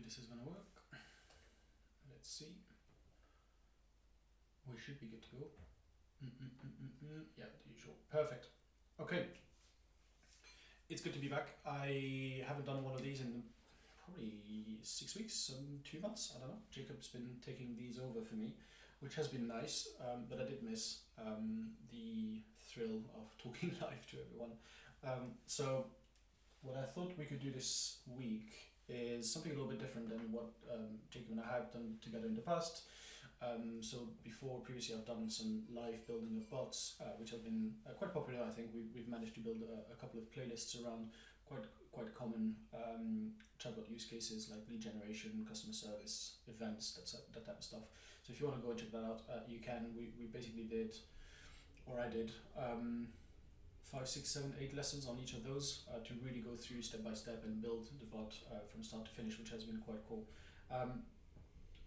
this is going to work. Let's see. We should be good to go. Yeah, the usual. Perfect. Okay. It's good to be back. I haven't done one of these in probably 6 weeks, 2 months, I don't know. Jacob's been taking these over for me, which has been nice, but I did miss the thrill of talking live to everyone. So what I thought we could do this week is something a little bit different than what Jacob and I have done together in the past. So previously I've done some live building of bots, which have been quite popular. I think we've managed to build a couple of playlists around quite common chatbot use cases like lead generation, customer service, events, that type of stuff. So if you want to go and check that out, you can. We basically did, or I did, 5, 6, 7, 8 lessons on each of those to really go through step by step and build the bot from start to finish, which has been quite cool.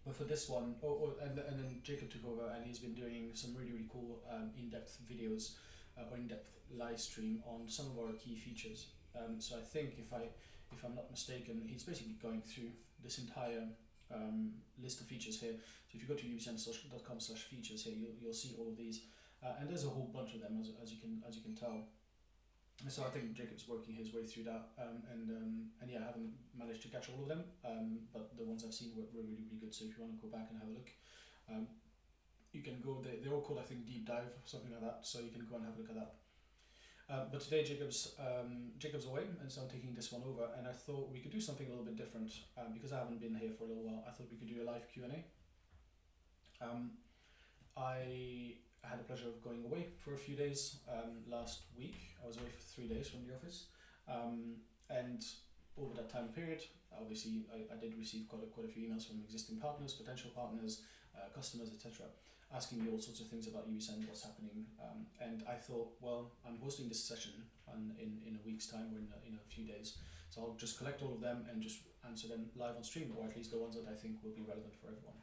But for this one, and then Jacob took over, and he's been doing some really cool in-depth videos or in-depth live stream on some of our key features. So I think if I'm not mistaken, he's basically going through this entire list of features here. So if you go to ubisend.com/features here, you'll see all of these, and there's a whole bunch of them as you can tell. So I think Jacob's working his way through that, and yeah, I haven't managed to catch all of them, but the ones I've seen were really good. So if you want to go back and have a look, you can go. They're all called, I think, deep dive, something like that. So you can go and have a look at that. But today Jacob's away, and so I'm taking this one over, and I thought we could do something a little bit different because I haven't been here for a little while. I thought we could do a live Q&A. I had the pleasure of going away for a few days last week. I was away for 3 days from the office, and over that time period, obviously I did receive quite a few emails from existing partners, potential partners, customers, etc., asking me all sorts of things about ubisend, what's happening, and I thought, well, I'm hosting this session in a week's time, or in a few days, so I'll just collect all of them and just answer them live on stream, or at least the ones that I think will be relevant for everyone.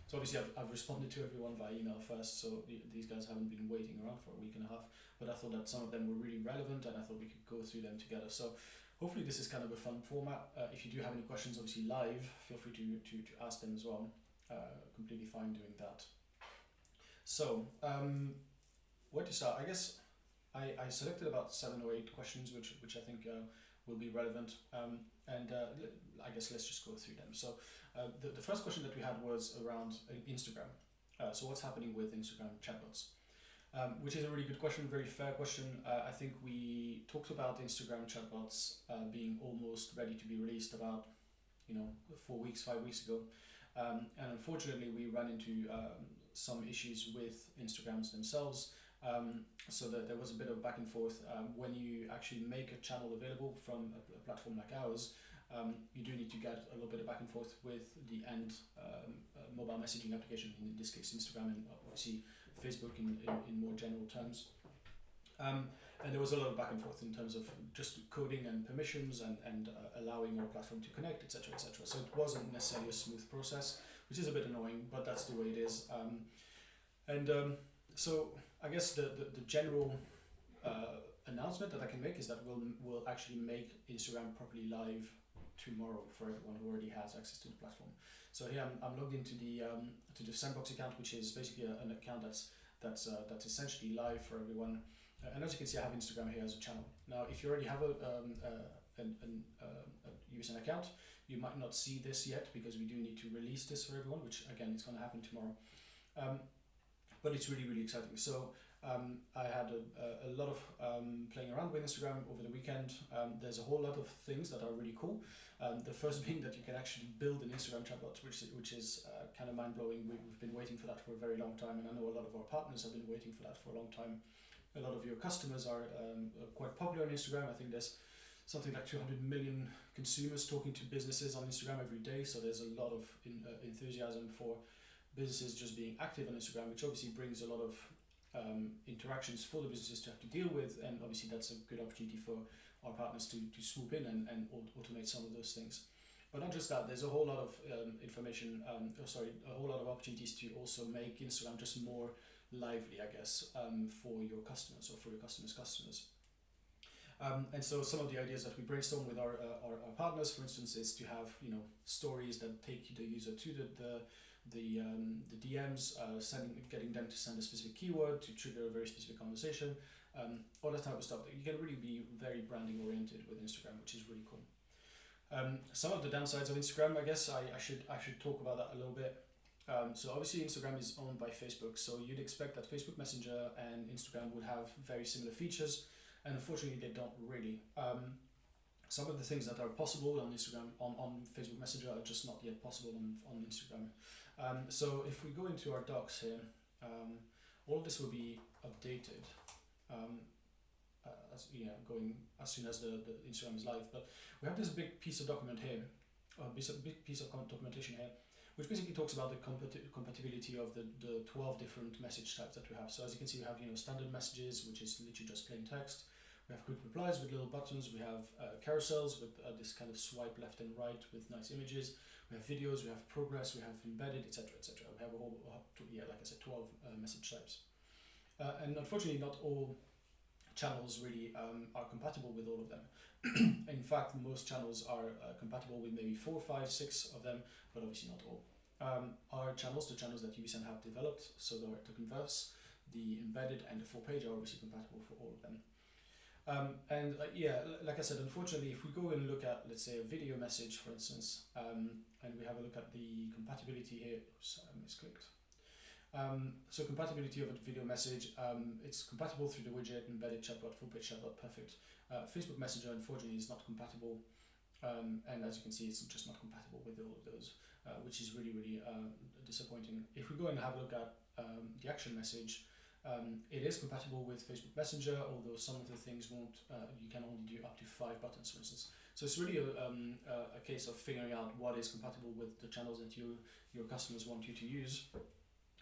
So obviously I've responded to everyone via email first, so these guys haven't been waiting around for a week and a half, but I thought that some of them were really relevant, and I thought we could go through them together. So hopefully this is kind of a fun format. If you do have any questions, obviously live, feel free to ask them as well. Completely fine doing that. So where to start? I guess I selected about 7 or 8 questions which I think will be relevant, and I guess let's just go through them. So the first question that we had was around Instagram. So what's happening with Instagram chatbots? Which is a really good question, very fair question. I think we talked about Instagram chatbots being almost ready to be released about 4 weeks, 5 weeks ago, and unfortunately we ran into some issues with Instagrams themselves. So that there was a bit of back and forth. When you actually make a channel available from a platform like ours, you do need to get a little bit of back and forth with the end mobile messaging application, in this case Instagram, and obviously Facebook in more general terms. And there was a lot of back and forth in terms of just coding and permissions and allowing your platform to connect, etc., etc. So it wasn't necessarily a smooth process, which is a bit annoying, but that's the way it is. So I guess the general announcement that I can make is that we'll actually make Instagram properly live tomorrow for everyone who already has access to the platform. So here I'm logged into the Sandbox account, which is basically an account that's essentially live for everyone. And as you can see, I have Instagram here as a channel. Now, if you already have a ubisend account, you might not see this yet because we do need to release this for everyone, which again is going to happen tomorrow. But it's really exciting. So I had a lot of playing around with Instagram over the weekend. There's a whole lot of things that are really cool. The first being that you can actually build an Instagram chatbot, which is kind of mind-blowing. We've been waiting for that for a very long time, and I know a lot of our partners have been waiting for that for a long time. A lot of your customers are quite popular on Instagram. I think there's something like 200 million consumers talking to businesses on Instagram every day, so there's a lot of enthusiasm for businesses just being active on Instagram, which obviously brings a lot of interactions for the businesses to have to deal with, and obviously that's a good opportunity for our partners to swoop in and automate some of those things. But not just that, there's a whole lot of a whole lot of opportunities to also make Instagram just more lively, I guess, for your customers or for your customers' customers. And so some of the ideas that we brainstorm with our partners, for instance, is to have stories that take the user to the DMs, getting them to send a specific keyword to trigger a very specific conversation, all that type of stuff. You can really be very branding oriented with Instagram, which is really cool. Some of the downsides of Instagram, I guess I should talk about that a little bit. So obviously Instagram is owned by Facebook, so you'd expect that Facebook Messenger and Instagram would have very similar features, and unfortunately they don't really. Some of the things that are possible on Instagram, on Facebook Messenger, are just not yet possible on Instagram. So if we go into our docs here, all of this will be updated going as soon as the Instagram is live. But we have this big piece of document here, big piece of documentation here, which basically talks about the compatibility of the 12 different message types that we have. So as you can see, we have standard messages, which is literally just plain text. We have quick replies with little buttons. We have carousels with this kind of swipe left and right with nice images. We have videos, we have progress, we have embedded, etc., etc. We have a whole, like I said, 12 message types. And unfortunately, not all channels really are compatible with all of them. In fact, most channels are compatible with maybe 4, 5, 6 of them, but obviously not all. Our channels, the channels that ubisend have developed, so the converse, the embedded, and the full page are obviously compatible for all of them. Like I said, unfortunately, if we go and look at, let's say, a video message, for instance, and we have a look at the compatibility here, oops, I misclicked. So compatibility of a video message, it's compatible through the widget, embedded chatbot, full page chatbot, perfect. Facebook Messenger, unfortunately, is not compatible, and as you can see, it's just not compatible with all of those, which is really, really disappointing. If we go and have a look at the action message, it is compatible with Facebook Messenger, although some of the things won't. You can only do up to 5 buttons, for instance. So it's really a case of figuring out what is compatible with the channels that your customers want you to use,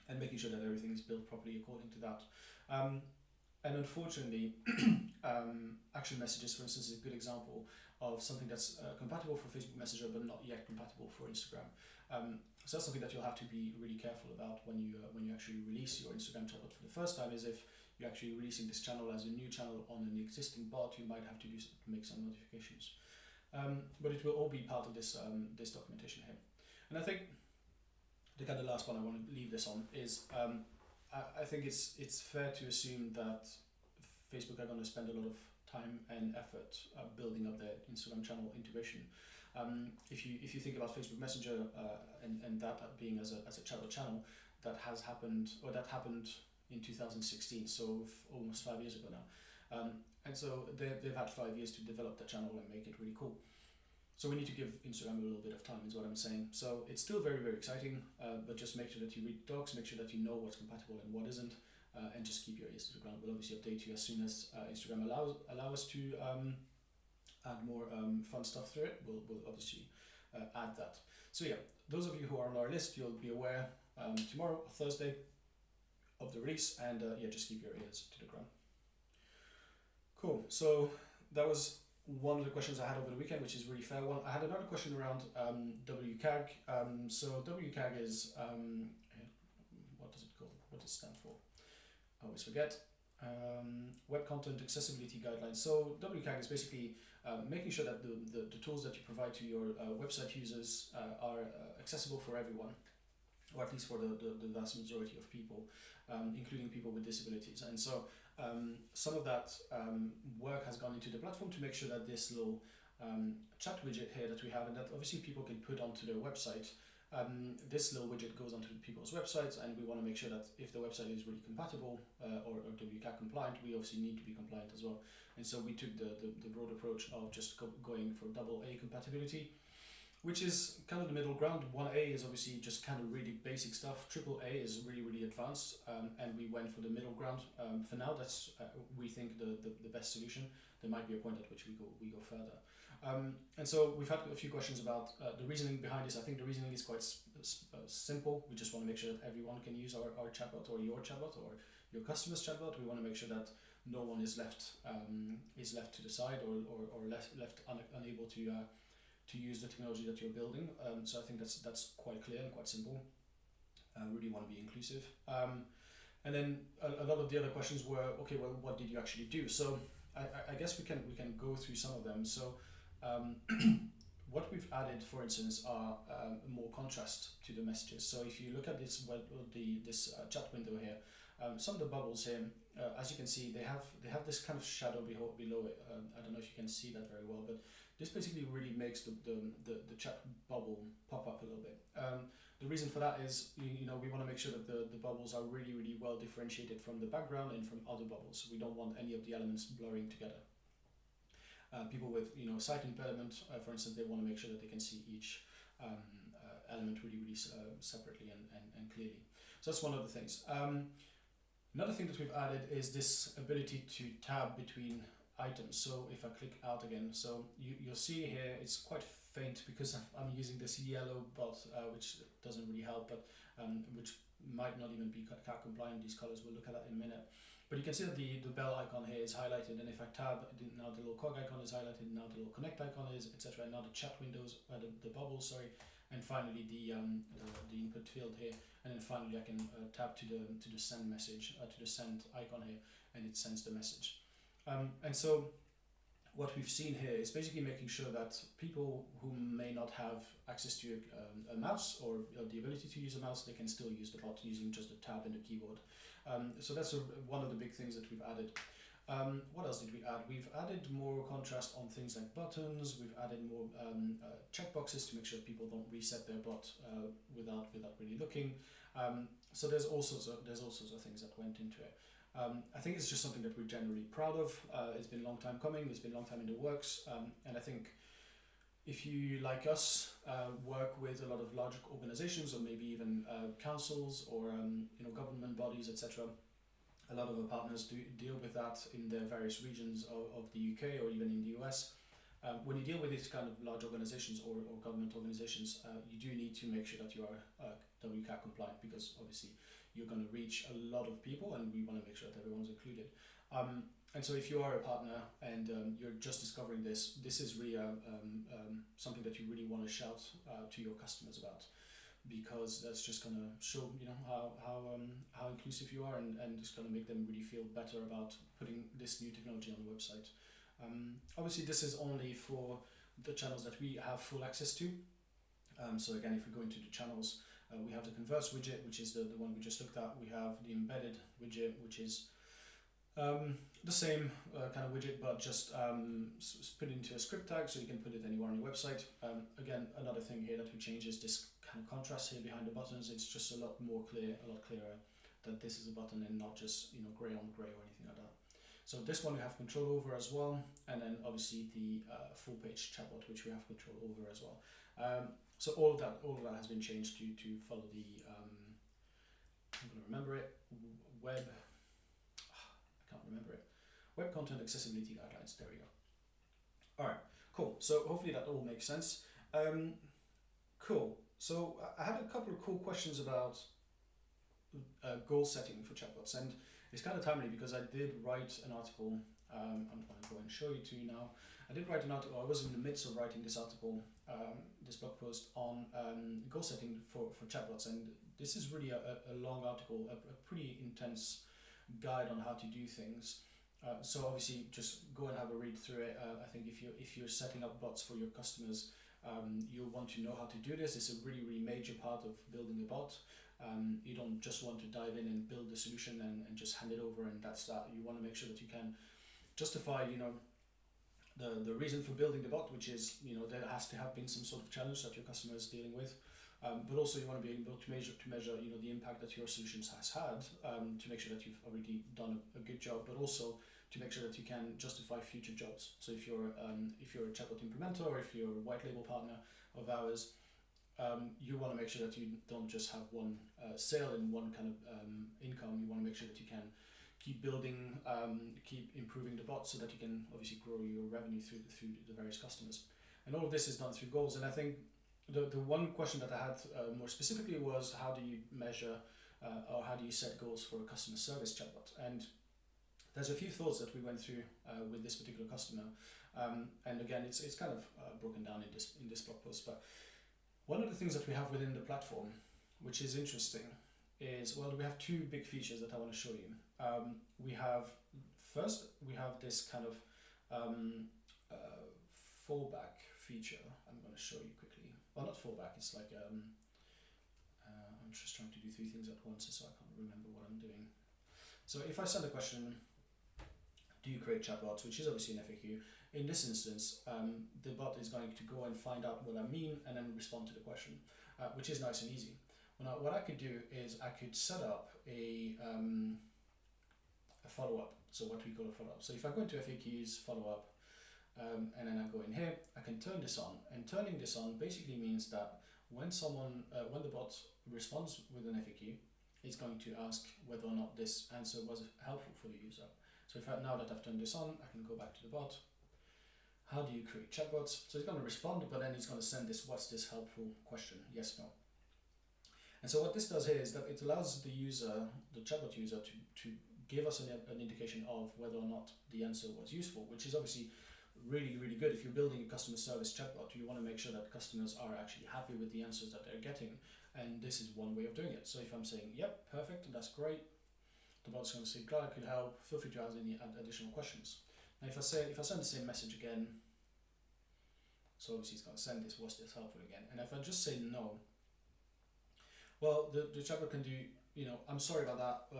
and making sure that everything is built properly according to that. And unfortunately, action messages, for instance, is a good example of something that's compatible for Facebook Messenger but not yet compatible for Instagram. So that's something that you'll have to be really careful about when you actually release your Instagram chatbot for the first time. Is if you're actually releasing this channel as a new channel on an existing bot, you might have to make some modifications. But it will all be part of this this documentation here. And I think the kind of last one I want to leave this on is I think it's fair to assume that Facebook are going to spend a lot of time and effort building up their Instagram channel integration. If you think about Facebook Messenger and that being as a chatbot channel, that happened in 2016, so almost 5 years ago now. And so they've had 5 years to develop the channel and make it really cool. So we need to give Instagram a little bit of time, is what I'm saying. So it's still very, very exciting, but just make sure that you read docs, make sure that you know what's compatible and what isn't, and just keep your ears to the ground. We'll obviously update you as soon as Instagram allow us to add more fun stuff through it. We'll obviously add that. So yeah, those of you who are on our list, you'll be aware tomorrow, Thursday, of the release, and just keep your ears to the ground. Cool. So that was one of the questions I had over the weekend, which is a really fair one. I had another question around WCAG. So WCAG is, what does it call? What does it stand for? I always forget. Web Content Accessibility Guidelines. So WCAG is basically making sure that the tools that you provide to your website users are accessible for everyone, or at least for the vast majority of people, including people with disabilities. And so some of that work has gone into the platform to make sure that this little chat widget here that we have, and that obviously people can put onto their website, this little widget goes onto people's websites, and we want to make sure that if the website is really compatible or WCAG compliant, we obviously need to be compliant as well. And so we took the broad approach of just going for AA compatibility, which is kind of the middle ground. 1A is obviously just kind of really basic stuff. AAA is really, really advanced, and we went for the middle ground. For now, that's we think the best solution. There might be a point at which we go further. And so we've had a few questions about the reasoning behind this. I think the reasoning is quite simple. We just want to make sure that everyone can use our chatbot, or your chatbot, or your customer's chatbot. We want to make sure that no one is left to the side or left unable to use the technology that you're building. So I think that's quite clear and quite simple. Really want to be inclusive. And then a lot of the other questions were, okay, well, what did you actually do? So I guess we can go through some of them. So um, what we've added, for instance, are more contrast to the messages. So if you look at this chat window here, some of the bubbles here, as you can see, they have this kind of shadow below it. I don't know if you can see that very well, but this basically really makes the chat bubble pop up a little bit. The reason for that is, we want to make sure that the bubbles are really well differentiated from the background and from other bubbles. We don't want any of the elements blurring together. People with sight impairment, for instance, they want to make sure that they can see each element really separately and clearly. So that's one of the things. Another thing that we've added is this ability to tab between items. So if I click out again, so you'll see here it's quite faint because I'm using this yellow bot, which doesn't really help, but which might not even be CAC compliant, these colors. We'll look at that in a minute. But you can see that the bell icon here is highlighted, and if I tab, now the little cog icon is highlighted, now the little connect icon is, etc. Now the chat windows, the bubbles, sorry, and finally the input field here, and then finally I can tab to the send message, to the send icon here, and it sends the message. And so what we've seen here is basically making sure that people who may not have access to a mouse or the ability to use a mouse, they can still use the bot using just the tab and the keyboard. So that's one of the big things that we've added. What else did we add? We've added more contrast on things like buttons. We've added more checkboxes to make sure people don't reset their bot without really looking. So there's all sorts of things that went into it. I think it's just something that we're generally proud of. It's been a long time coming. It's been a long time in the works, and I think if you, like us, work with a lot of large organizations or maybe even councils or government bodies, etc., a lot of our partners do deal with that in their various regions of the UK or even in the US. When you deal with these kind of large organizations or government organizations, you do need to make sure that you are WCAG compliant, because obviously you're going to reach a lot of people and we want to make sure that everyone's included. And so if you are a partner and you're just discovering this is really something that you really want to shout to your customers about, because that's just going to show how inclusive you are, and it's going to make them really feel better about putting this new technology on the website. Obviously this is only for the channels that we have full access to. So again, if we go into the channels, we have the Converse widget, which is the one we just looked at. We have the embedded widget, which is the same kind of widget, but just put into a script tag, so you can put it anywhere on your website. Again, another thing here that we change is this kind of contrast here behind the buttons. It's just a lot clearer that this is a button and not just gray on gray or anything like that. So this one we have control over as well, and then obviously the full page chatbot, which we have control over as well. So all of that has been changed to follow the I'm going to remember it, web content accessibility guidelines. There we go. All right, cool. So hopefully that all makes sense. Cool. So I had a couple of cool questions about goal setting for chatbots, and it's kind of timely because I did write an article. I'm going to go and show you to you now. I did write an article. I was in the midst of writing this article, this blog post on goal setting for chatbots, and this is really a long article, a pretty intense guide on how to do things. So obviously, just go and have a read through it. I think if you're setting up bots for your customers, you'll want to know how to do this. It's a really major part of building a bot. You don't just want to dive in and build the solution and just hand it over and that's that. You want to make sure that you can justify, the reason for building the bot, which is, there has to have been some sort of challenge that your customer is dealing with. But also you want to be able to measure, the impact that your solutions has had, to make sure that you've already done a good job, but also to make sure that you can justify future jobs. So if you're a chatbot implementer or if you're a white label partner of ours, you want to make sure that you don't just have one sale and one kind of income. You want to make sure that you can keep building, keep improving the bot so that you can obviously grow your revenue through the various customers. And all of this is done through goals. And I think the one question that I had more specifically was, how do you measure or how do you set goals for a customer service chatbot? And there's a few thoughts that we went through with this particular customer. And again, it's kind of broken down in this blog post. But one of the things that we have within the platform, which is interesting, is, well, we have two big features that I want to show you. We have first we have this kind of fallback feature. I'm going to show you quickly. Well, not fallback, it's like I'm just trying to do three things at once, so I can't remember what I'm doing. So if I send a question, do you create chatbots, which is obviously an FAQ, in this instance, the bot is going to go and find out what I mean and then respond to the question, which is nice and easy. Well, now, what I could do is I could set up a follow-up, so what we call a follow-up. So if I go into FAQs, follow-up, and then I go in here, I can turn this on. And turning this on basically means that when when the bot responds with an FAQ, it's going to ask whether or not this answer was helpful for the user. So now that I've turned this on, I can go back to the bot. How do you create chatbots? So it's going to respond, but then it's going to send this, what's this helpful question? Yes, no. And so what this does here is that it allows the user, the chatbot user, to give us an indication of whether or not the answer was useful, which is obviously really, really good. If you're building a customer service chatbot, you want to make sure that customers are actually happy with the answers that they're getting. And this is one way of doing it. So if I'm saying, yep, perfect, that's great, the bot's going to say, glad I could help, feel free to ask any additional questions. Now if I send the same message again, so obviously it's going to send this, was this helpful again? And if I just say no, well, the chatbot can do, I'm sorry about that,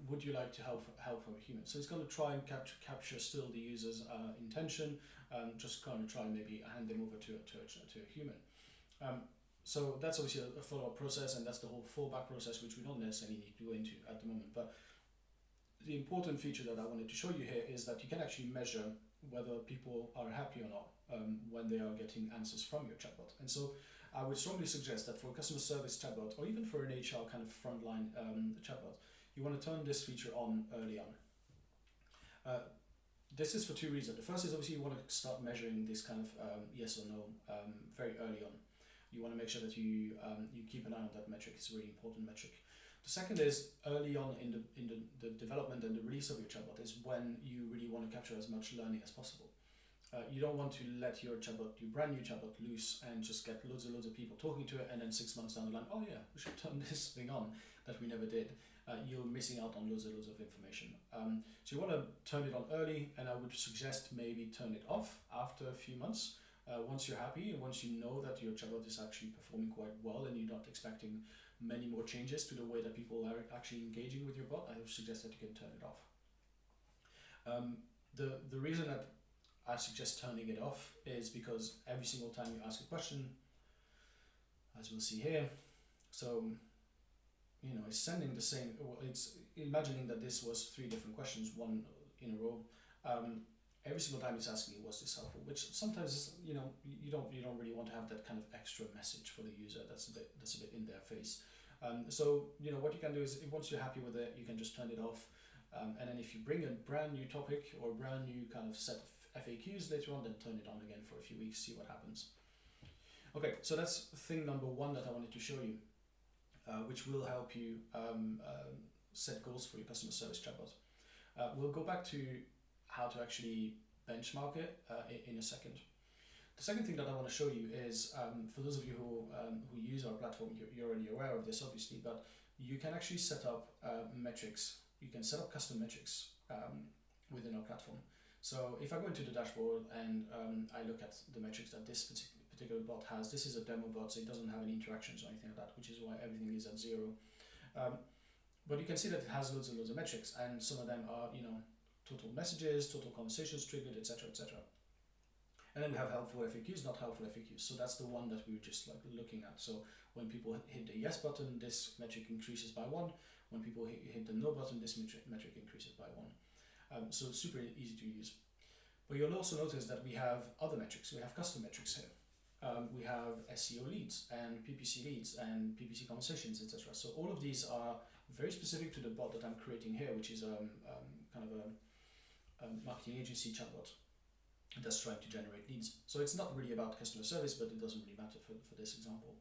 would you like to help from a human? So it's going to try and capture still the user's intention, just kind of try and maybe hand them over to a human. So that's obviously a follow-up process, and that's the whole fallback process, which we don't necessarily need to go into at the moment. But the important feature that I wanted to show you here is that you can actually measure whether people are happy or not when they are getting answers from your chatbot. And so I would strongly suggest that for a customer service chatbot, or even for an HR kind of frontline chatbot, you want to turn this feature on early on. This is for two reasons. The first is obviously you want to start measuring this kind of yes or no very early on. You want to make sure that you keep an eye on that metric. It's a really important metric. The second is early on in the development and the release of your chatbot is when you really want to capture as much learning as possible. You don't want to let your brand new chatbot loose and just get loads and loads of people talking to it, and then 6 months down the line, oh yeah, we should turn this thing on that we never did. You're missing out on loads and loads of information. So you want to turn it on early, and I would suggest maybe turn it off after a few months. Once you're happy and once you know that your chatbot is actually performing quite well and you're not expecting many more changes to the way that people are actually engaging with your bot, I would suggest that you can turn it off. The reason that I suggest turning it off is because every single time you ask a question, as we'll see here, so it's sending the same, it's imagining that this was 3 different questions, one in a row. Every single time it's asking you, was this helpful? Which sometimes is, you don't really want to have that kind of extra message for the user that's a bit in their face. So what you can do is, once you're happy with it, you can just turn it off. And then if you bring a brand new topic or a brand new kind of set of FAQs later on, then turn it on again for a few weeks, see what happens. Okay, so that's thing number 1 that I wanted to show you, which will help you set goals for your customer service chatbot. We'll go back to how to actually benchmark it in a second. The second thing that I want to show you is, for those of you who use our platform, you're already aware of this obviously, but you can actually set up metrics. You can set up custom metrics within our platform. So if I go into the dashboard and I look at the metrics that this particular bot has, this is a demo bot, so it doesn't have any interactions or anything like that, which is why everything is at 0. But you can see that it has loads and loads of metrics, and some of them are, total messages, total conversations triggered, etc., etc. And then we have helpful FAQs, not helpful FAQs. So that's the one that we were just looking at. So when people hit the yes button, this metric increases by 1. When people hit the no button, this metric increases by 1. So it's super easy to use. But you'll also notice that we have other metrics. We have custom metrics here. We have SEO leads and PPC leads and PPC conversations, etc. So all of these are very specific to the bot that I'm creating here, which is kind of a marketing agency chatbot that's trying to generate leads. So it's not really about customer service, but it doesn't really matter for this example.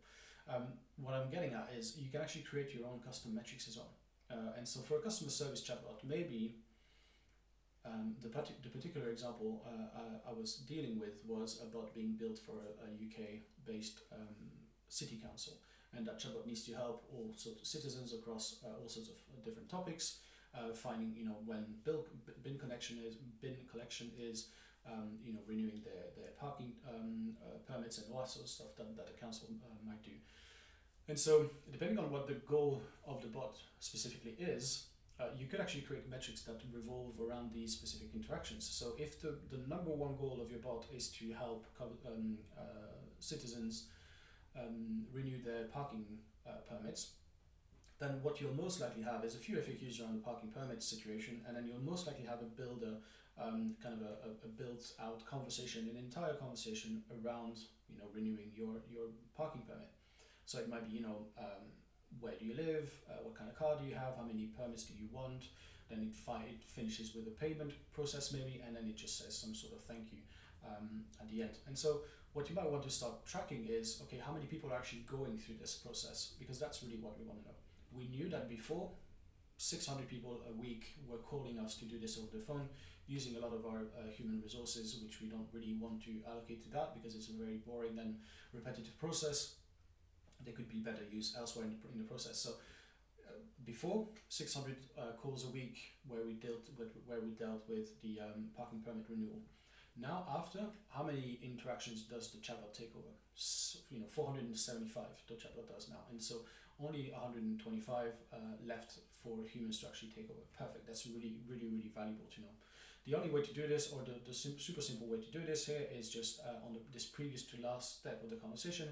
What I'm getting at is you can actually create your own custom metrics as well. And so for a customer service chatbot, maybe the particular example I was dealing with was a bot being built for a UK-based city council, and that chatbot needs to help all sorts of citizens across all sorts of different topics. finding when bin collection is renewing their parking permits and all that sort of stuff that a council might do. And so, depending on what the goal of the bot specifically is, you could actually create metrics that revolve around these specific interactions. So if the number one goal of your bot is to help citizens renew their parking permits, then what you'll most likely have is a few FAQs around the parking permit situation, and then you'll most likely have a builder, kind of a built-out conversation, an entire conversation around renewing your parking permit. So it might be where do you live, what kind of car do you have, how many permits do you want. Then it finishes with a payment process maybe, and then it just says some sort of thank you at the end. And so what you might want to start tracking is, okay, how many people are actually going through this process, because that's really what we want to know. We knew that before, 600 people a week were calling us to do this over the phone, using a lot of our human resources, which we don't really want to allocate to that because it's a very boring and repetitive process. They could be better used elsewhere in the process. So before, 600 calls a week where we dealt with the parking permit renewal. Now, after, how many interactions does the chatbot take over? 475 the chatbot does now, and so only 125 left for humans to actually take over. Perfect. That's really, really, really valuable to know. The only way to do this, or the super simple way to do this here, is just on this previous to last step of the conversation.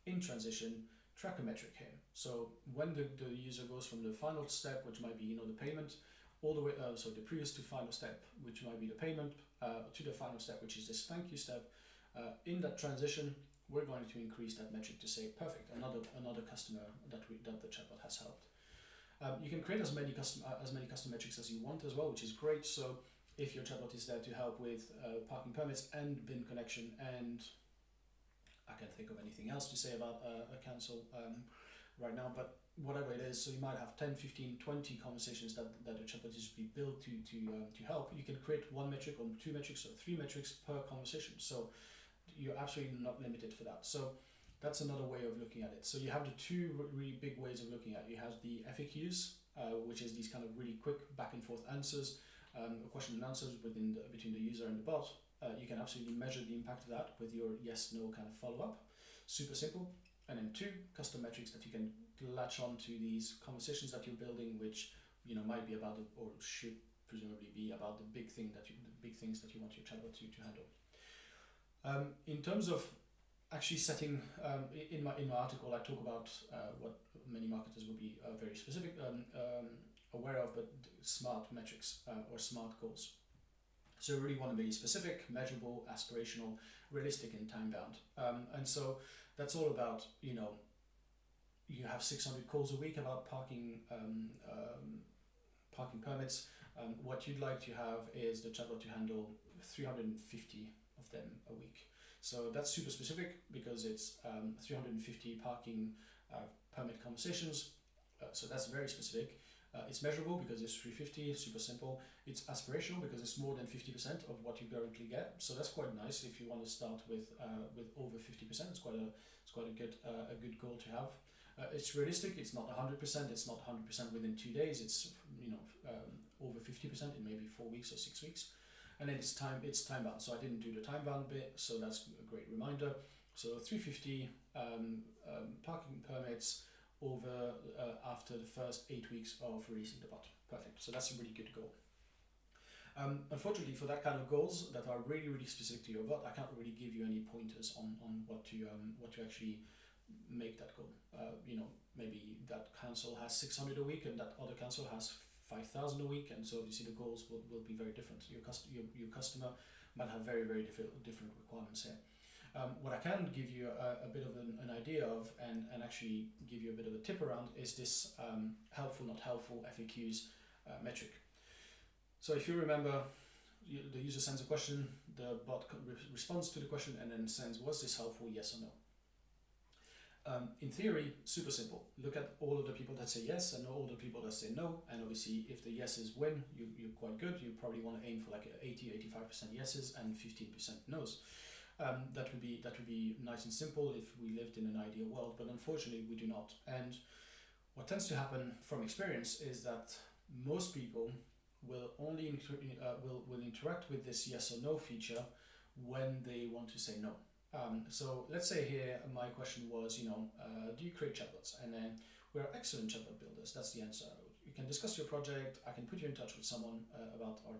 In transition, track a metric here. So when the user goes from the final step, which might be the payment, all the way so the previous to final step, which might be the payment, to the final step, which is this thank you step. In that transition, we're going to increase that metric to say, perfect, another customer that the chatbot has helped. You can create as many custom metrics as you want as well, which is great. So if your chatbot is there to help with parking permits and bin connection, and I can't think of anything else to say about a council right now, but whatever it is, so you might have 10, 15, 20 conversations that the chatbot is built to help. You can create one metric or two metrics or three metrics per conversation. So you're absolutely not limited for that. So that's another way of looking at it. So you have the two really big ways of looking at it. You have the FAQs, which is these kind of really quick back and forth answers, question and answers between the user and the bot. You can absolutely measure the impact of that with your yes/no kind of follow-up. Super simple. And then two, custom metrics that you can latch on to these conversations that you're building, which might be about or should presumably be about the big things that you want your chatbot to handle. In terms of actually setting, in my article, I talk about what many marketers will be very specific aware of, but smart metrics or smart goals. So we really want to be specific, measurable, aspirational, realistic, and time-bound. And so that's all about, you have 600 calls a week about parking permits. What you'd like to have is the chatbot to handle 350 of them a week. So that's super specific because it's 350 parking permit conversations. So that's very specific. It's measurable because it's 350, super simple. It's aspirational because it's more than 50% of what you currently get. So that's quite nice if you want to start with over 50%. It's quite a good goal to have. It's realistic. It's not 100%. It's not 100% within 2 days. It's over 50% in maybe 4 weeks or 6 weeks. And then it's time bound. So I didn't do the time bound bit. So that's a great reminder. So 350 parking permits over after the first 8 weeks of releasing the bot. Perfect. So that's a really good goal. Unfortunately, for that kind of goals that are really, really specific to your bot, I can't really give you any pointers on what to actually make that goal. Maybe that council has 600 a week and that other council has 5,000 a week, and so obviously the goals will be very different. Your customer might have very, very different requirements here. What I can give you a bit of an idea of and actually give you a bit of a tip around is this helpful, not helpful FAQs metric. So if you remember, the user sends a question, the bot responds to the question and then sends, was this helpful, yes or no? In theory, super simple. Look at all of the people that say yes and all the people that say no, and obviously if the yeses win, you're quite good. You probably want to aim for like 80-85% yeses and 15% no's. That would be nice and simple if we lived in an ideal world, but unfortunately we do not. And what tends to happen from experience is that most people will only will interact with this yes or no feature when they want to say no. So let's say here my question was, do you create chatbots? And then we're excellent chatbot builders. That's the answer. You can discuss your project. I can put you in touch with someone about our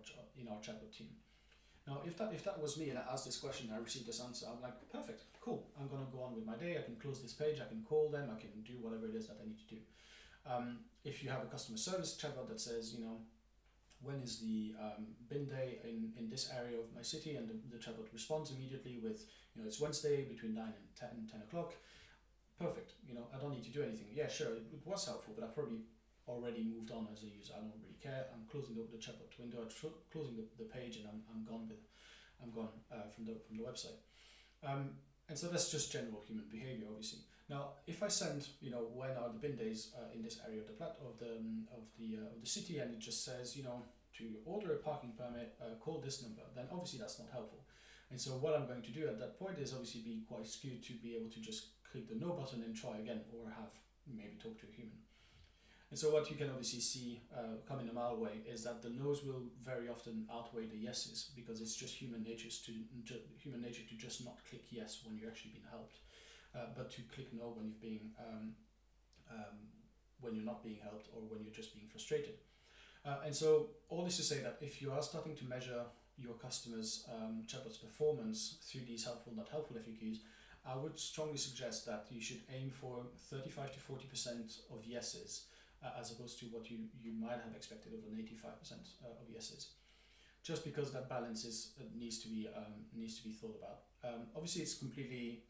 chatbot team. Now, if that was me and I asked this question and I received this answer, I'm like, perfect, cool. I'm gonna go on with my day. I can close this page. I can call them. I can do whatever it is that I need to do. If you have a customer service chatbot that says, when is the bin day in this area of my city, and the chatbot responds immediately with, it's Wednesday between 9 and 10 o'clock. Perfect. I don't need to do anything. Yeah, sure, it was helpful, but I probably already moved on as a user. I don't really care. I'm closing the chatbot window, closing the page, and I'm gone from the website. And so that's just general human behavior, obviously. Now, if I send, when are the bin days in this area of the city, and it just says, to order a parking permit, call this number, then obviously that's not helpful. And so what I'm going to do at that point is obviously be quite skewed to be able to just click the no button and try again, or have maybe talk to a human. And so what you can obviously see coming a mile away is that the no's will very often outweigh the yeses, because it's just human nature to just not click yes when you're actually being helped, but to click no when you're not being helped, or when you're just being frustrated. And so all this to say that if you are starting to measure your customers' chatbot's performance through these helpful, not helpful FAQs, I would strongly suggest that you should aim for 35 to 40% of yeses, as opposed to what you might have expected of an 85% of yeses, just because that balance needs to be thought about. Obviously, it's completely.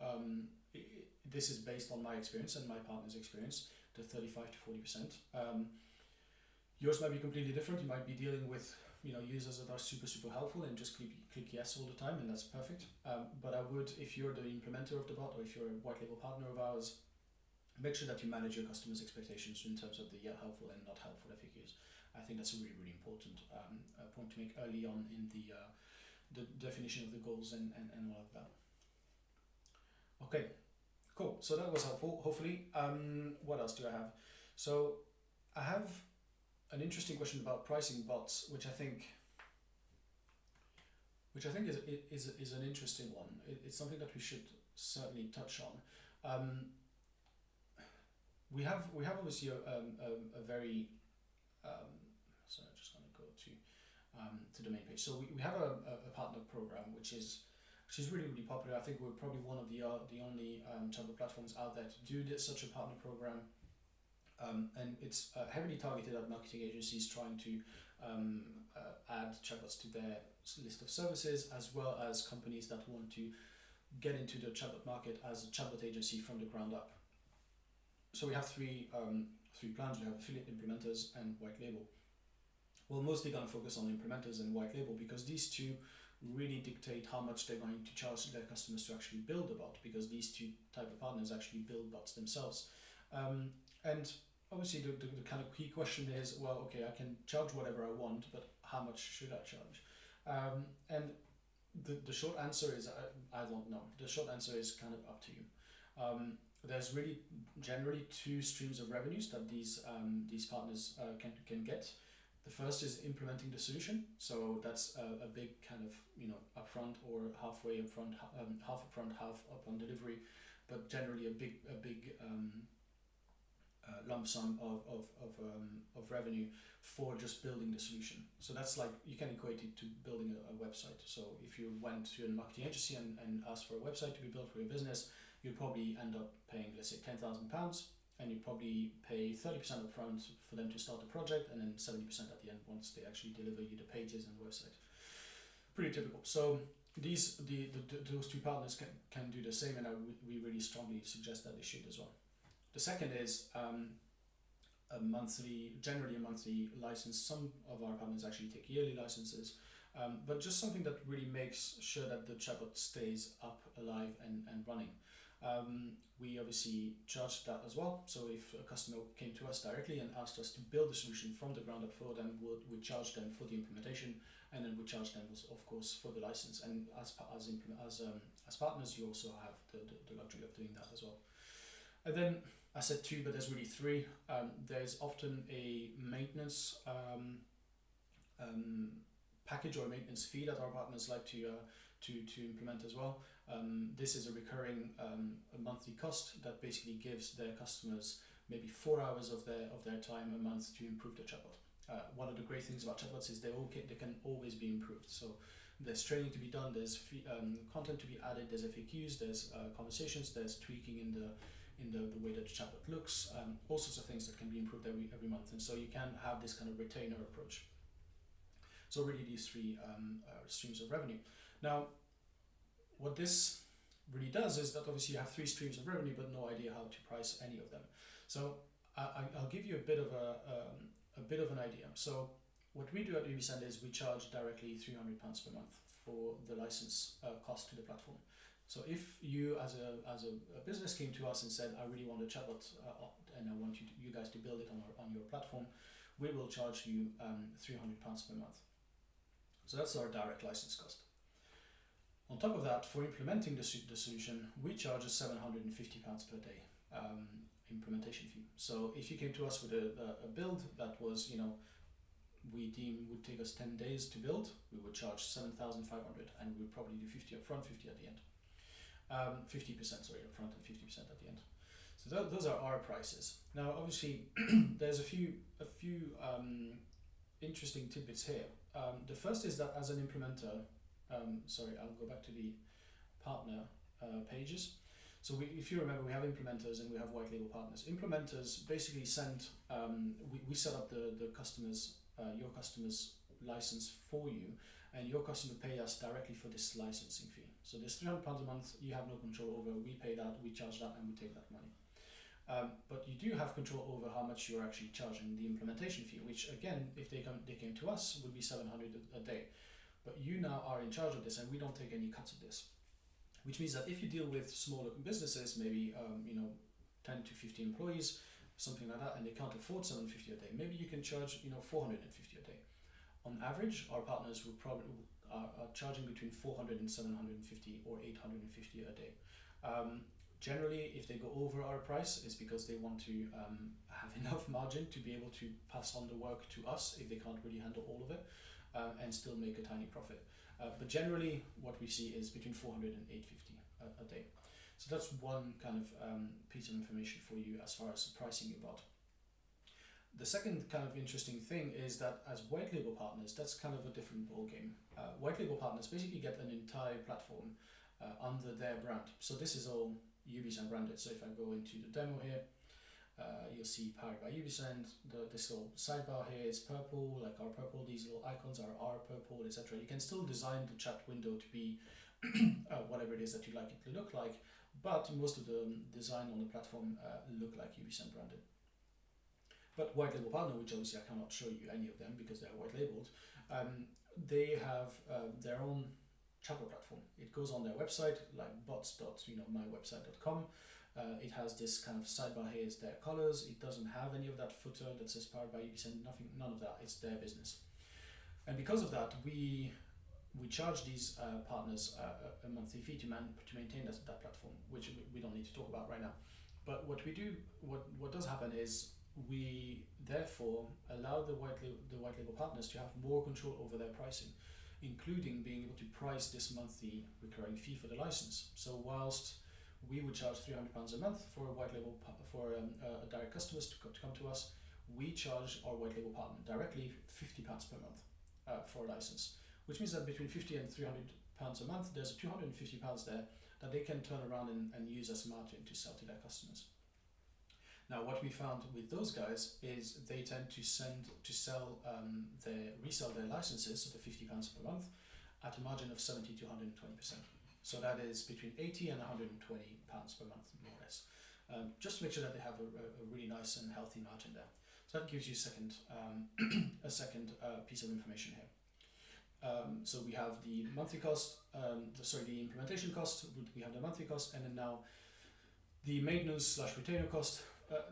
This is based on my experience and my partner's experience, the 35 to 40%. Yours might be completely different. You might be dealing with users that are super helpful and just click yes all the time, and that's perfect. But I would, if you're the implementer of the bot, or if you're a white label partner of ours, make sure that you manage your customers' expectations in terms of the helpful and not helpful FAQs. I think that's a really important point to make early on in the definition of the goals and all of that. Okay, cool. So that was helpful, hopefully. What else do I have? So I have an interesting question about pricing bots, which I think is an interesting one. It's something that we should certainly touch on. We have obviously a very so I'm just going to go to the main page. So we have a partner program which is really popular. I think we're probably one of the only chatbot platforms out there to do such a partner program, and it's heavily targeted at marketing agencies trying to add chatbots to their list of services, as well as companies that want to get into the chatbot market as a chatbot agency from the ground up. So we have three plans. We have affiliate, implementers, and white label. We're mostly going to focus on implementers and white label, because these two really dictate how much they're going to charge their customers to actually build a bot, because these two type of partners actually build bots themselves. And obviously the kind of key question is, well, okay, I can charge whatever I want, but how much should I charge? And the short answer is I don't know. The short answer is kind of up to you. There's really generally two streams of revenues that these partners can get. The first is implementing the solution, so that's a big kind of upfront or halfway upfront, half upfront, half upon delivery, but generally a big lump sum of revenue for just building the solution. So that's like, you can equate it to building a website. So if you went to a marketing agency and asked for a website to be built for your business, you'd probably end up paying, let's say, £10,000, and you'd probably pay 30% upfront for them to start the project, and then 70% at the end once they actually deliver you the pages and website. Pretty typical. So those two partners can do the same, and we really strongly suggest that they should as well. The second is generally a monthly license. Some of our partners actually take yearly licenses, but just something that really makes sure that the chatbot stays up, alive, and running. We obviously charge that as well. So if a customer came to us directly and asked us to build a solution from the ground up for them, we charge them for the implementation, and then we charge them, of course, for the license. And as partners, you also have the luxury of doing that as well. And then I said two, but there's really three. There's often a maintenance package or a maintenance fee that our partners like to implement as well. This is a recurring a monthly cost that basically gives their customers maybe 4 hours of their time a month to improve their chatbot. One of the great things about chatbots is they can always be improved. So there's training to be done, there's content to be added, there's FAQs, there's conversations, there's tweaking in the way that the chatbot looks, all sorts of things that can be improved every month. And so you can have this kind of retainer approach. So really these three streams of revenue. Now, what this really does is that obviously you have three streams of revenue, but no idea how to price any of them. So I'll give you a bit of an idea. So what we do at ubisend is we charge directly £300 per month for the license cost to the platform. So if you as a business came to us and said, I really want a chatbot and I want you guys to build it on your platform, we will charge you £300 per month. So that's our direct license cost. On top of that, for implementing the solution, we charge a £750 per day implementation fee. So if you came to us with a build that was, we deem would take us 10 days to build, we would charge 7,500, and we would probably do 50 up front, 50 at the end. 50% up front and 50% at the end. So those are our prices. Now, obviously, there's a few interesting tidbits here. The first is that as an implementer, I'll go back to the partner pages. So if you remember, we have implementers and we have white label partners. Implementers basically send, we set up the customers, your customer's license for you, and your customer pay us directly for this licensing fee. So this £300 a month, you have no control over. We pay that, we charge that, and we take that money. But you do have control over how much you're actually charging the implementation fee, which again, if they came to us, would be 700 a day. But you now are in charge of this, and we don't take any cuts of this. Which means that if you deal with smaller businesses, maybe 10 to 50 employees, something like that, and they can't afford 750 a day, maybe you can charge 450 a day. On average, our partners will probably are charging between 400 and 750 or 850 a day. Generally, if they go over our price, it's because they want to have enough margin to be able to pass on the work to us if they can't really handle all of it, and still make a tiny profit. But generally, what we see is between 400 and 850 a day. So that's one kind of piece of information for you as far as pricing your bot. The second kind of interesting thing is that as white label partners, that's kind of a different ballgame. White label partners basically get an entire platform under their brand. So this is all ubisend branded. So if I go into the demo here, you'll see powered by ubisend. This little sidebar here is purple, like our purple. These little icons are our purple, etc. You can still design the chat window to be whatever it is that you'd like it to look like, but most of the design on the platform look like ubisend branded. But white label partner, which obviously I cannot show you any of them because they're white labeled, they have their own chatbot platform. It goes on their website, like bots.mywebsite.com. It has this kind of sidebar here, is their colors. It doesn't have any of that footer that says powered by ubisend, none of that. It's their business. And because of that, we charge these partners a monthly fee to maintain that platform, which we don't need to talk about right now. But what we do, what does happen is we therefore allow the white label partners to have more control over their pricing, including being able to price this monthly recurring fee for the license. So whilst we would charge £300 a month for a white label for direct customers to come to us, we charge our white label partner directly £50 per month for a license, which means that between £50 and £300 a month, there's £250 there that they can turn around and use as margin to sell to their customers. Now, what we found with those guys is they tend to resell their licenses, so the £50 per month, at a margin of 70 to 120%. So that is between 80 and 120 pounds per month, more or less, just to make sure that they have a really nice and healthy margin there. So that gives you a second piece of information here. So we have the monthly cost, the implementation cost. We have the monthly cost, and then now the maintenance / retainer cost.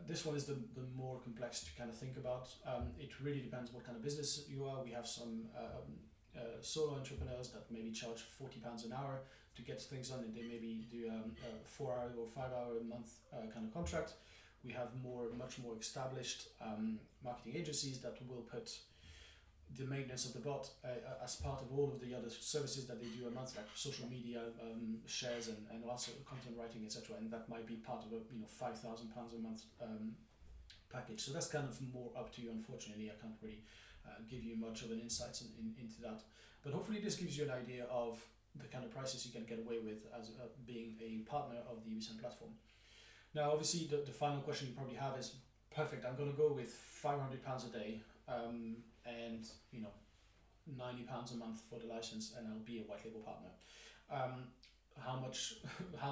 This one is the more complex to kind of think about. It really depends what kind of business you are. We have some solo entrepreneurs that maybe charge £40 an hour to get things done, and they maybe do a 4 hour or 5 hour a month kind of contract. We have much more established marketing agencies that will put the maintenance of the bot as part of all of the other services that they do a month, like social media shares and also content writing, etc. And that might be part of a £5,000 a month package. So that's kind of more up to you. Unfortunately, I can't really give you much of an insight into that. But hopefully this gives you an idea of the kind of prices you can get away with as being a partner of the ubisend platform. Now, obviously, the final question you probably have is, perfect, I'm going to go with £500 a day and £90 a month for the license, and I'll be a white label partner. How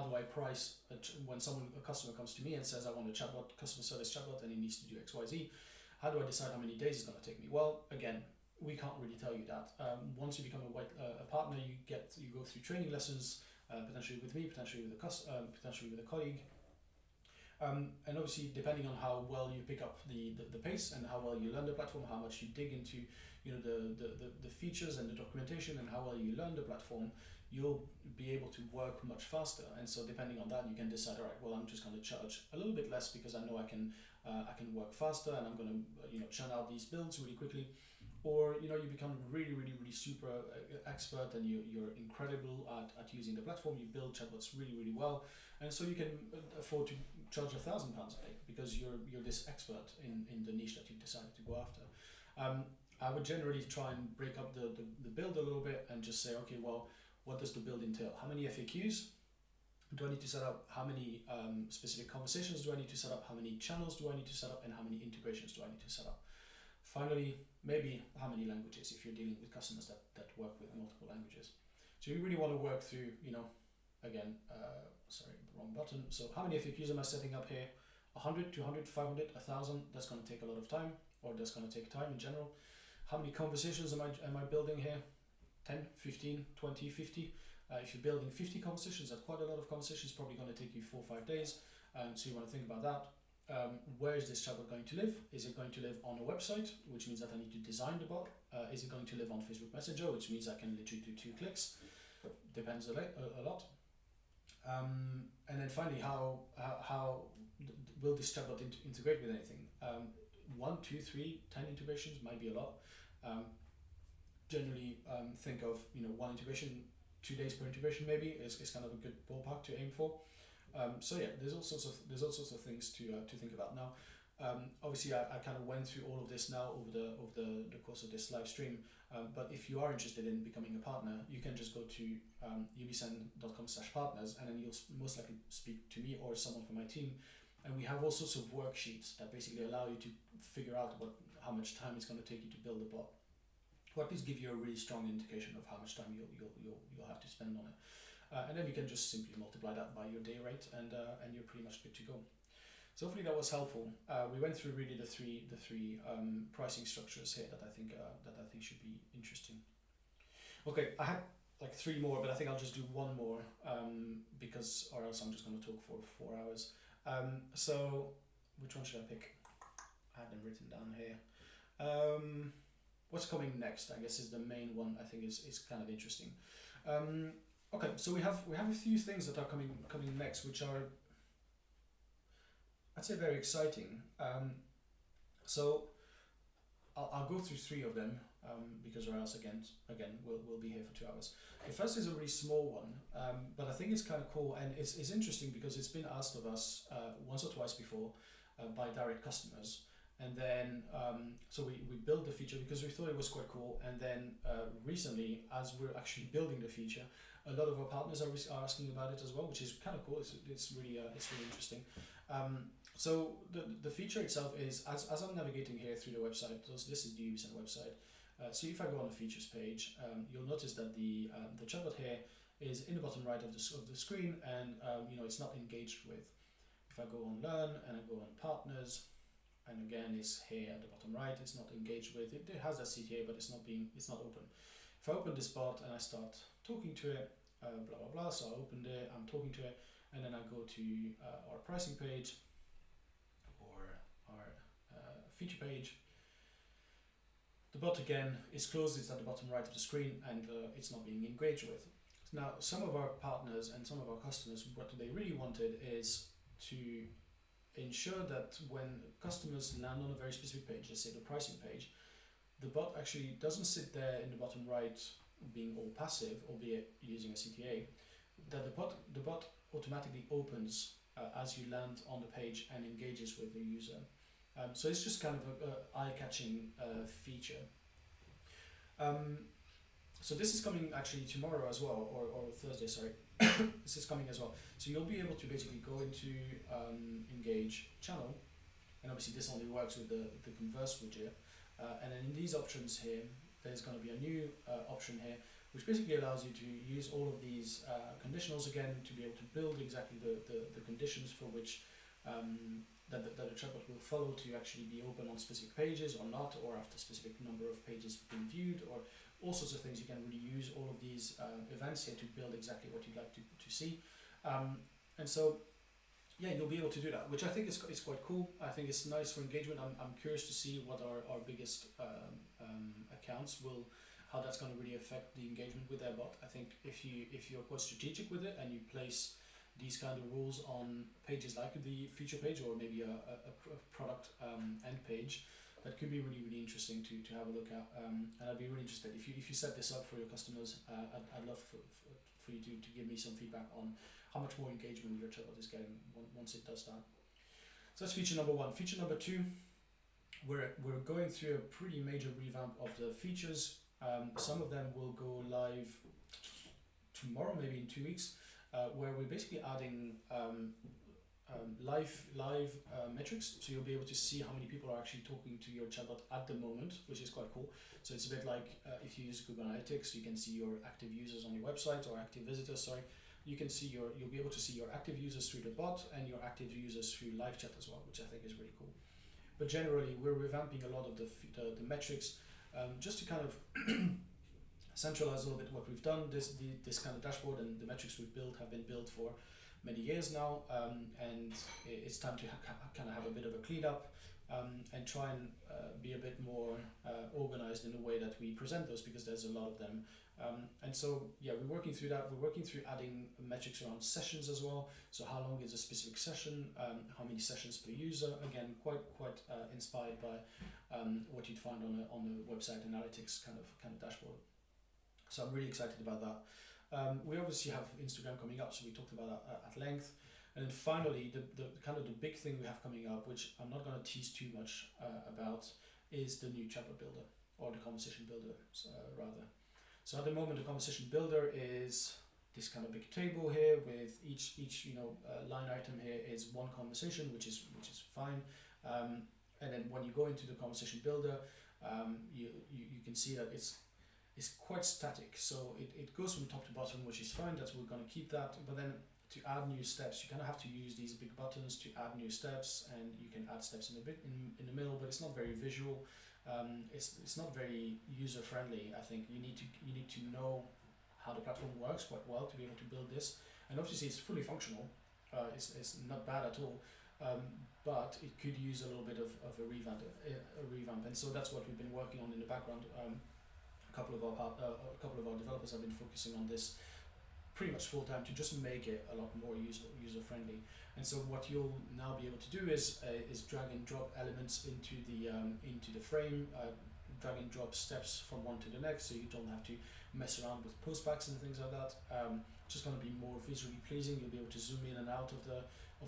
do I price when a customer comes to me and says, I want a chatbot, customer service chatbot, and he needs to do XYZ? How do I decide how many days it's going to take me? Well, again, we can't really tell you that. Once you become a partner, you go through training lessons, potentially with me, potentially with a colleague. And obviously, depending on how well you pick up the pace and how well you learn the platform, how much you dig into the features and the documentation, and how well you learn the platform, you'll be able to work much faster. And so depending on that, you can decide, all right, well, I'm just going to charge a little bit less because I know I can work faster, and I'm going to churn out these builds really quickly. Or you become really super expert, and you're incredible at using the platform. You build chatbots really well, and so you can afford to charge £1,000 a day because you're this expert in the niche that you've decided to go after. I would generally try and break up the build a little bit and just say, okay, well, what does the build entail? How many FAQs do I need to set up? How many specific conversations do I need to set up? How many channels do I need to set up? And how many integrations do I need to set up? Finally, maybe how many languages if you're dealing with customers that work with multiple languages. So you really want to work through, again, sorry, wrong button. So how many FAQs am I setting up here? 100, 200, 500, 1,000? That's going to take a lot of time, or that's going to take time in general. How many conversations am I building here? 10, 15, 20, 50? If you're building 50 conversations, that's quite a lot of conversations, probably going to take you 4 or 5 days. So you want to think about that. Where is this chatbot going to live? Is it going to live on a website, which means that I need to design the bot? Is it going to live on Facebook Messenger, which means I can literally do 2 clicks? Depends a lot. And then finally, how will this chatbot integrate with anything? 1, 2, 3, 10 integrations might be a lot. Generally, think of 1 integration, 2 days per integration maybe is kind of a good ballpark to aim for. So yeah, there's all sorts of things to think about. Now, obviously, I kind of went through all of this now over the course of this live stream. But if you are interested in becoming a partner, you can just go to ubisend.com/partners, and then you'll most likely speak to me or someone from my team. And we have all sorts of worksheets that basically allow you to figure out how much time it's going to take you to build a bot, or at least give you a really strong indication of how much time you'll have to spend on it. And then you can just simply multiply that by your day rate, and you're pretty much good to go. So hopefully that was helpful. We went through really the three pricing structures here that I think should be interesting. Okay, I had like 3 more, but I think I'll just do 1 more or else I'm just going to talk for 4 hours. So which one should I pick? I have them written down here. What's coming next, I guess, is the main one. I think is kind of interesting. Okay, so we have a few things that are coming next, which are, I'd say, very exciting. So I'll go through 3 of them because or else again we'll be here for 2 hours. The first is a really small one, but I think it's kind of cool, and it's interesting because it's been asked of us once or twice before by direct customers. And then, so we built the feature because we thought it was quite cool. And then recently, as we're actually building the feature, a lot of our partners are asking about it as well, which is kind of cool. It's really interesting. So the feature itself is, as I'm navigating here through the website, this is the ubisend website. So if I go on the features page, you'll notice that the chatbot here is in the bottom right of the screen, and it's not engaged with. If I go on learn and I go on partners, and again it's here at the bottom right, it's not engaged with. It has a CTA, but it's not open. If I open this bot and I start talking to it, blah blah blah. So I opened it, I'm talking to it, and then I go to our pricing page or our feature page. The bot again is closed, it's at the bottom right of the screen, and it's not being engaged with. Now, some of our partners and some of our customers, what they really wanted is to ensure that when customers land on a very specific page, let's say the pricing page, the bot actually doesn't sit there in the bottom right being all passive, albeit using a CTA, that the bot automatically opens as you land on the page and engages with the user. So it's just kind of a eye-catching feature. So this is coming actually tomorrow as well, or Thursday, sorry. This is coming as well. So you'll be able to basically go into Engage channel, and obviously this only works with the Converse widget. And then in these options here, there's going to be a new option here, which basically allows you to use all of these conditionals again to be able to build exactly the conditions for which that the chatbot will follow to actually be open on specific pages or not, or after a specific number of pages being viewed, or all sorts of things. You can really use all of these events here to build exactly what you'd like to see. And so, yeah, you'll be able to do that, which I think is quite cool. I think it's nice for engagement. I'm curious to see what our biggest accounts will, how that's going to really affect the engagement with their bot. I think if you're quite strategic with it and you place these kind of rules on pages like the feature page or maybe a product end page, that could be really, really interesting to have a look at. And I'd be really interested if you set this up for your customers. I'd love for you to give me some feedback on how much more engagement your chatbot is getting once it does that. So that's feature number one. Feature number two, we're going through a pretty major revamp of the features. Some of them will go live tomorrow, maybe in 2 weeks, where we're basically adding live metrics, so you'll be able to see how many people are actually talking to your chatbot at the moment, which is quite cool. So it's a bit like if you use Google Analytics, you can see your active users on your website, or active visitors, sorry. You can see you'll be able to see your active users through the bot and your active users through live chat as well, which I think is really cool. But generally, we're revamping a lot of the metrics, just to kind of centralize a little bit what we've done. This kind of dashboard and the metrics we've built have been built for many years now, and it's time to kind of have a bit of a cleanup and try and be a bit more organized in the way that we present those, because there's a lot of them. And so, yeah, we're working through that. We're working through adding metrics around sessions as well. So how long is a specific session? How many sessions per user? Again, quite inspired by what you'd find on the website analytics kind of dashboard. So I'm really excited about that. We obviously have Instagram coming up, so we talked about that at length. And then finally, the kind of the big thing we have coming up, which I'm not going to tease too much about, is the new chatbot builder, or the conversation builder rather. So at the moment, the conversation builder is this kind of big table here with each line item here is one conversation, which is fine. And then when you go into the conversation builder, you can see that it's quite static. So it goes from top to bottom, which is fine. We're going to keep that. But then to add new steps, you kind of have to use these big buttons to add new steps, and you can add steps in the middle, but it's not very visual. It's not very user friendly. I think you need to know how the platform works quite well to be able to build this. And obviously it's fully functional. It's not bad at all, but it could use a little bit of a revamp. And so that's what we've been working on in the background. A couple of our developers have been focusing on this pretty much full time to just make it a lot more user friendly. And so what you'll now be able to do is drag and drop elements into the frame, drag and drop steps from one to the next, so you don't have to mess around with postbacks and things like that. Just going to be more visually pleasing. You'll be able to zoom in and out of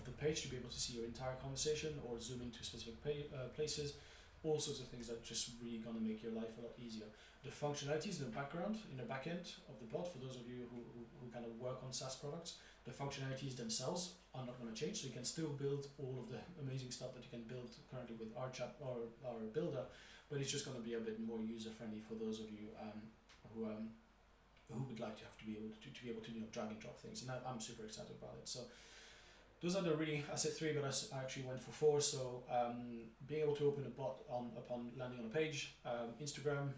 the page to be able to see your entire conversation, or zoom into specific places. All sorts of things that just really going to make your life a lot easier. The functionalities in the background, in the back end of the bot, for those of you who kind of work on SaaS products, the functionalities themselves are not going to change. So you can still build all of the amazing stuff that you can build currently with our chat or our builder, but it's just going to be a bit more user friendly for those of you who would like to be able to drag and drop things. And I'm super excited about it. So those are the I said 3, but I actually went for 4. So being able to open a bot upon landing on a page, Instagram,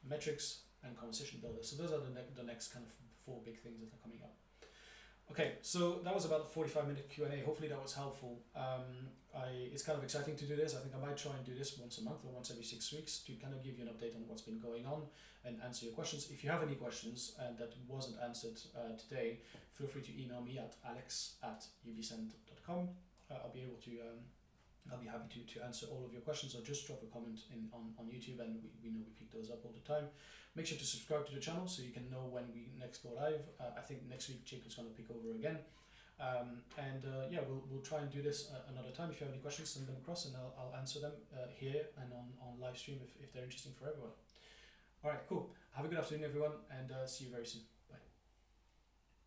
metrics, and conversation builder. So those are the next kind of 4 big things that are coming up. Okay, so that was about a 45-minute Q&A. Hopefully that was helpful. It's kind of exciting to do this. I think I might try and do this once a month or once every 6 weeks to kind of give you an update on what's been going on and answer your questions. If you have any questions that wasn't answered today, feel free to email me at alex@ubisend.com. I'll be able to I'll be happy to answer all of your questions, or just drop a comment on YouTube, and we know we pick those up all the time. Make sure to subscribe to the channel so you can know when we next go live. I think next week Jacob's going to pick over again. Yeah, we'll try and do this another time. If you have any questions, send them across, and I'll answer them here and on live stream if they're interesting for everyone. All right, cool. Have a good afternoon, everyone, and see you very soon.